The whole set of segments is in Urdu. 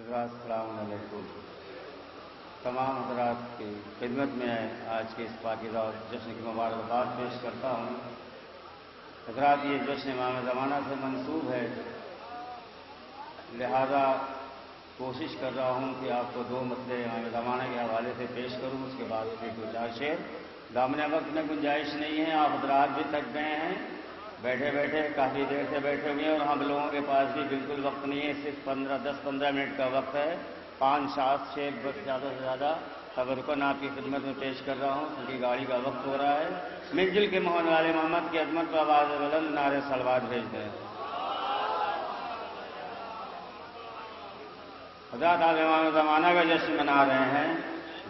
حضرات السلام علیکم. تمام حضرات کی خدمت میں آج کے اس پاکیزہ جشن کی مبارکباد پیش کرتا ہوں. حضرات یہ جشن امام زمانہ سے منسوب ہے، لہذا کوشش کر رہا ہوں کہ آپ کو دو مسئلے امام زمانہ کے حوالے سے پیش کروں، اس کے بعد پھر دو چار شعر. دامن وقت میں گنجائش نہیں ہے، آپ حضرات بھی تھک گئے ہیں، بیٹھے بیٹھے کافی دیر سے بیٹھے ہوئے ہیں اور ہم لوگوں کے پاس بھی بالکل وقت نہیں ہے، صرف 10-15 منٹ کا وقت ہے. 5-7 شعر بس زیادہ سے زیادہ تبرکن آپ کی خدمت میں پیش کر رہا ہوں کیونکہ گاڑی کا وقت ہو رہا ہے. مل جل کے موہن والے محمد کی عظمت پر آواز بلند نعرے صلوات بھیج دیں. حضرات آج امام زمانہ کا جشن منا رہے ہیں،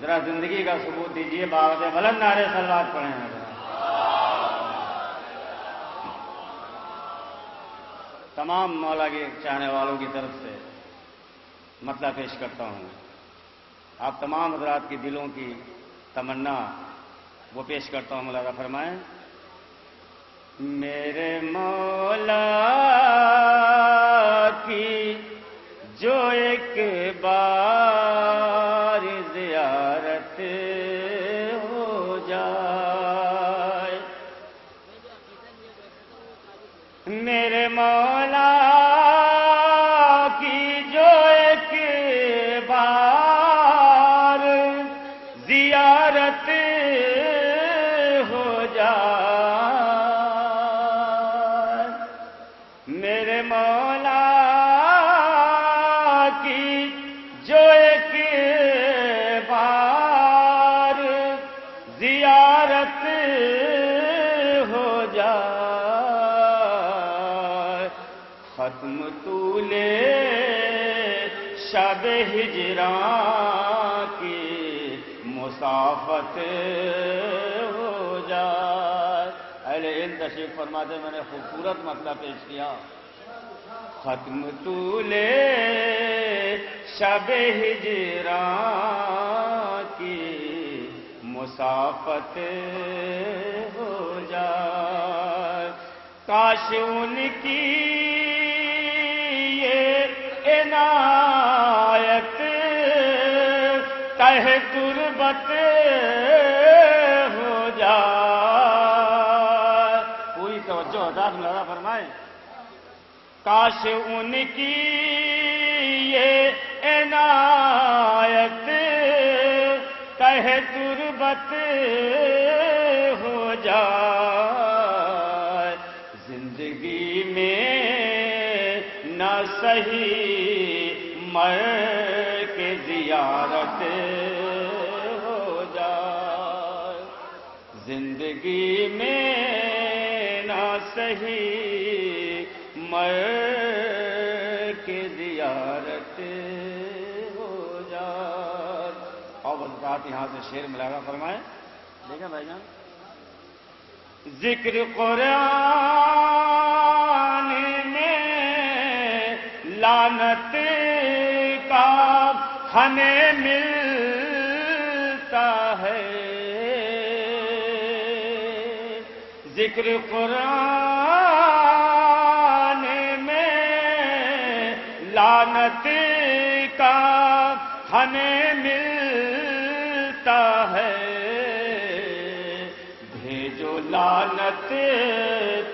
ذرا زندگی کا ثبوت دیجیے، بآواز بلند نعرے صلوات پڑھیں. تمام مولا کے چاہنے والوں کی طرف سے مطلب پیش کرتا ہوں. آپ تمام حضرات کی دلوں کی تمنا وہ پیش کرتا ہوں. ملاحظہ فرمائیں. میرے مولا کی جو ایک بار زیارت ہو جائے، میرے مولا کی جو ایک بار زیارت ہو جائے، میرے مولا کی جو ایک بار زیارت ہو جائے، ختم طول شب ہجراں کی مسافت ہو جائے. اہل علم تشریف فرماتے میں نے خوبصورت مطلب پیش کیا. ختم طول شب ہجراں کی مسافت ہو جائے، کاش ان کی یہ عنایت تہ تربت ہو جائے. پوری توجہ حضرات ملاحظہ فرمائیں. کاش ان کی یہ عنایت تہ تربت ہو جائے، زندگی میں نہ صحیح مر کے زیارت ہو جائے، زندگی میں نہ صحیح مر کے زیارت ہو جائے. اور بات یہاں سے شعر ملاحظہ فرمائیں. دیکھیں بھائی جان، ذکر قرآن میں لعنت کا ہمیں ملتا ہے، ذکر قرآن میں لعنت کا ہمیں ملتا ہے، بھیجو لعنت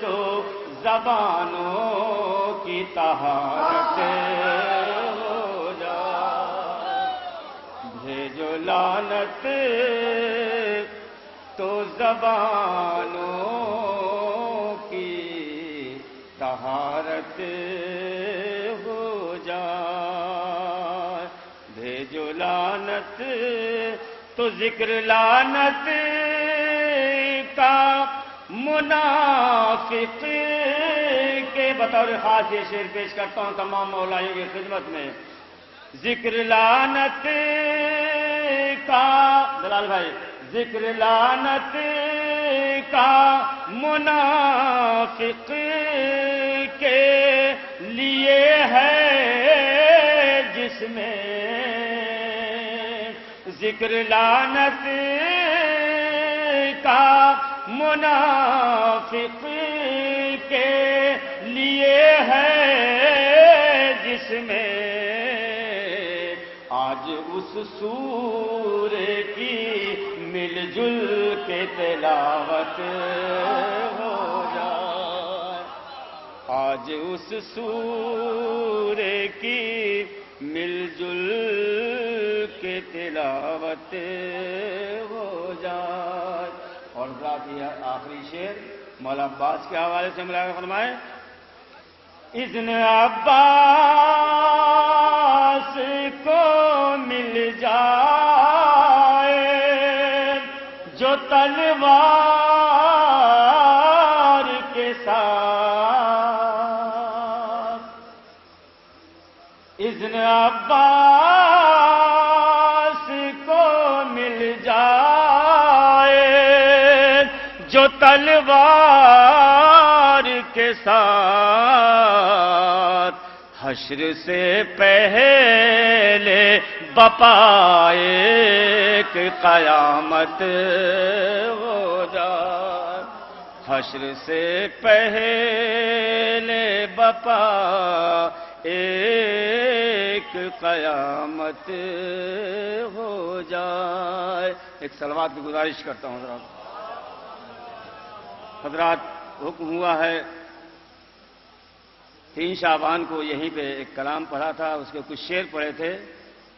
تو زبانوں کی طہارت ہو جائے، بھیجو لعنت تو زبانوں کی طہارت ہو جائے، بھیجو لعنت تو ذکر لعنت کا منافق کے بطور خاص یہ شعر پیش کرتا ہوں تمام مولائیوں کی خدمت میں. ذکر لعنت کا دلال بھائی، ذکر لعنت کا منافق کے لیے ہے جس میں، ذکر لعنت کا منافق کے لیے ہے جس میں آج اس سورے کی مل جل کے تلاوت ہو جائے، آج اس سورے کی مل جل کے تلاوت ہو جائے۔ اور ذات یہ آخری شعر مولا عباس کے حوالے سے ملاحظہ فرمائیں، اذن عباس کو مل جائے جو تلوار کے ساتھ، اذن عباس کو مل جائے جو تلوار کے ساتھ، حشر سے پہلے بپائے کہ قیامت ہو جائے، حشر سے پہلے بپا ایک قیامت ہو جائے۔ ایک صلوات کی گزارش کرتا ہوں حضرات، حکم ہوا ہے 3 شعبان کو یہیں پہ ایک کلام پڑھا تھا، اس کے کچھ شعر پڑھے تھے،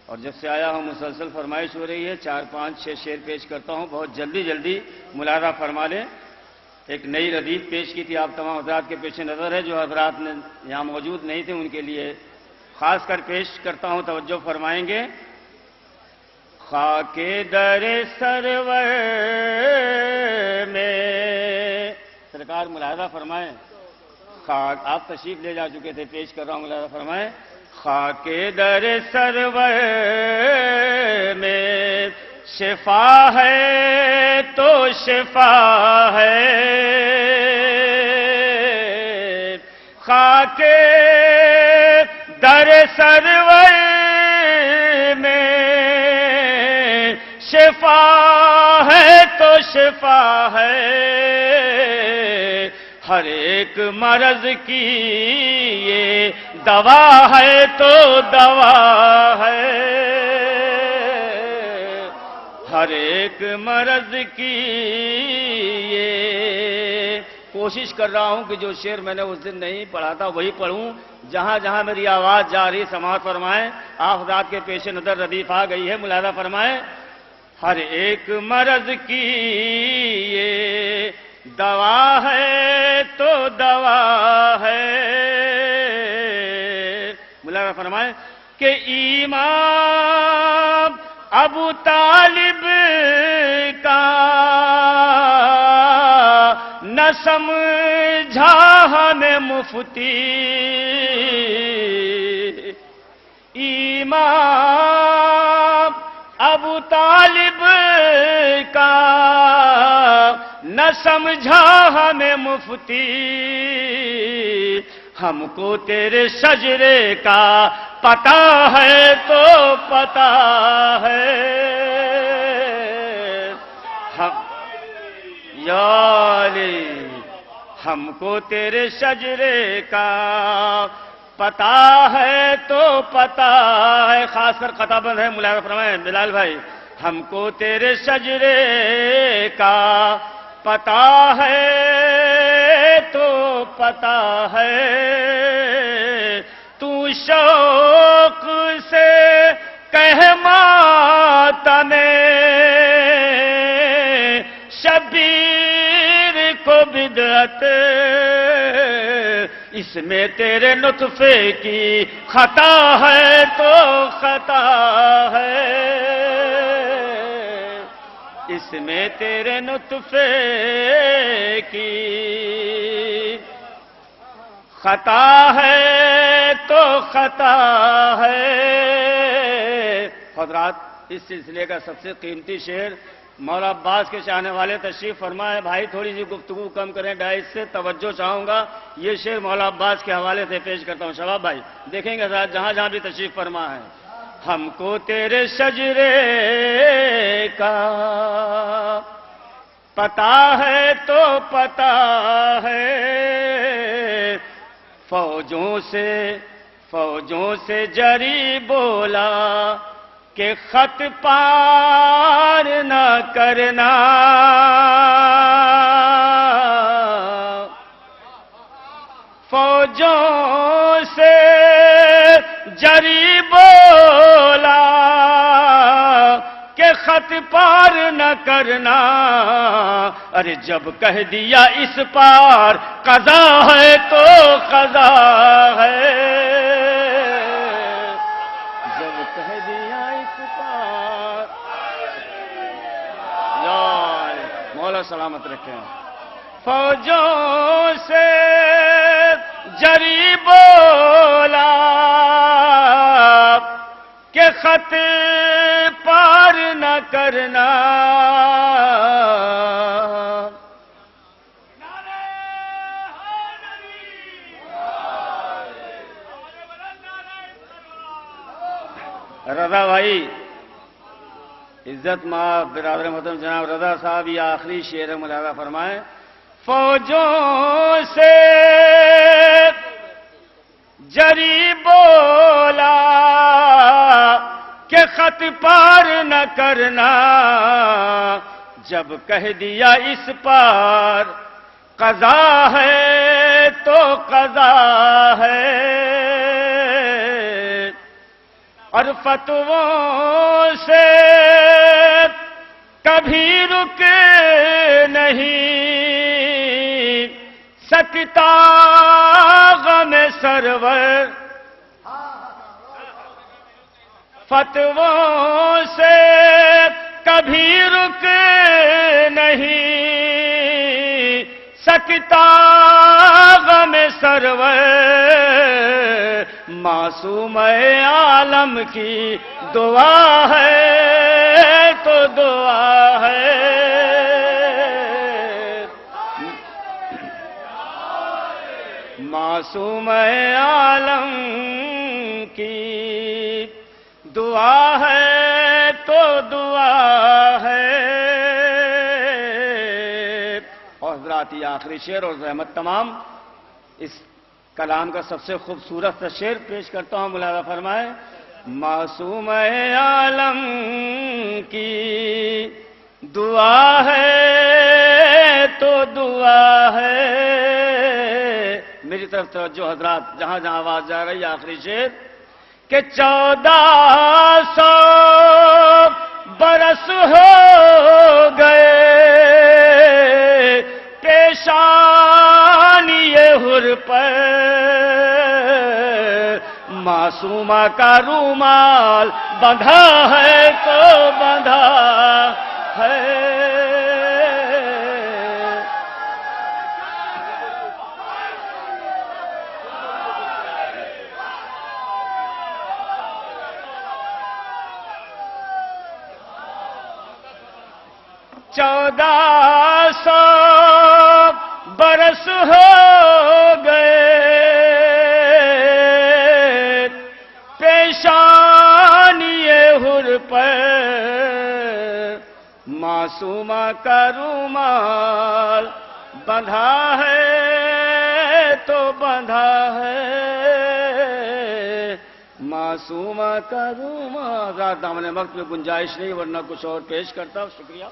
اور جب سے آیا ہوں مسلسل فرمائش ہو رہی ہے، 4 5 6 شعر پیش کرتا ہوں، بہت جلدی جلدی ملاحظہ فرما لیں۔ ایک نئی ردیف پیش کی تھی آپ تمام حضرات کے پیش نظر ہے، جو حضرات نے یہاں موجود نہیں تھے ان کے لیے خاص کر پیش کرتا ہوں، توجہ فرمائیں گے۔ خاک در سرور میں، سرکار ملاحظہ فرمائیں، خاک آپ تشریف لے جا چکے تھے، پیش کر رہا ہوں، ملاحظہ فرمائیں۔ خاک در سرور میں شفا ہے تو شفا ہے، خاک در سرور میں شفا ہے تو شفا ہے، ہر ایک مرض کی یہ دوا ہے تو دوا ہے، ہر ایک مرض کی یہ کوشش کر رہا ہوں کہ جو شعر میں نے اس دن نہیں پڑھا تھا وہی پڑھوں، جہاں جہاں میری آواز جا رہی سماعت فرمائیں۔ آپ حضرات کے پیش نظر ردیف آ گئی ہے، ملاحظہ فرمائیں۔ ہر ایک مرض کی یہ دوا ہے تو دوا ہے، ملاحظہ فرمائیں کہ امام ابو طالب کا نہ سمجھا ہمیں مفتی، امام ابو طالب کا نہ سمجھا ہمیں مفتی، ہم کو تیرے شجرے کا پتہ ہے تو پتہ ہے، یا علی ہم کو تیرے شجرے کا پتہ ہے تو پتہ ہے، خاص کر قطع بند ہے، ملاحظہ فرمائیں بلال بھائی، ہم کو تیرے شجرے کا پتہ ہے تو پتہ ہے، تو شوق سے کہہ ماتم شبیر کو بدعت، اس میں تیرے نطفے کی خطا ہے تو خطا ہے، اس میں تیرے نطفے کی خطا ہے تو خطا ہے۔ حضرات، اس سلسلے کا سب سے قیمتی شعر مولا عباس کے چاہنے والے تشریف فرمائے، بھائی تھوڑی سی گفتگو کم کریں، ڈائس سے توجہ چاہوں گا، یہ شعر مولا عباس کے حوالے سے پیش کرتا ہوں۔ شباب بھائی دیکھیں گے حضرات جہاں جہاں بھی تشریف فرما ہے، ہم کو تیرے شجرے کا پتہ ہے تو پتہ ہے، فوجوں سے جری بولا کہ خط پار نہ کرنا، فوجوں سے جری بولا کہ خط پار نہ کرنا، ارے جب کہہ دیا اس پار قضا ہے تو قضا ہے، جب کہہ دیا اس پار، یار مولا سلامت رکھیں، فوجوں سے جری بولا کہ خط پار نہ کرنا، رضا بھائی عزت ماں برادر محترم جناب رضا صاحب یہ آخری شعر ملاحظہ فرمائیں، فوجوں سے جری بولا کہ خط پار نہ کرنا، جب کہہ دیا اس پار قضا ہے تو قضا ہے، اور فتووں سے کبھی رک نہیں سکتا غم سرور، فتووں سے کبھی رک نہیں سکتا غم سرور، معصوم عالم کی دعا ہے تو دعا ہے، معصوم عالم کی دعا ہے تو دعا ہے، اور حضرات یہ آخری شعر اور رحمت تمام اس کلام کا سب سے خوبصورت سا شعر پیش کرتا ہوں، ملاحظہ فرمائے، معصوم عالم کی دعا ہے تو دعا ہے، میری طرف توجہ حضرات، جہاں جہاں آواز جا رہی ہے آخری شعر، کہ 1400 برس ہو گئے پیشانی حر پر، معصومہ کا رومال بندھا ہے تو بندھا ہے، 1400 برس ہو گئے پیشانی حر پر، معصومہ کا رومال بندھا ہے تو بندھا ہے، معصومہ کا رومال، دامن وقت میں گنجائش نہیں ورنہ کچھ اور پیش کرتا ہوں، شکریہ۔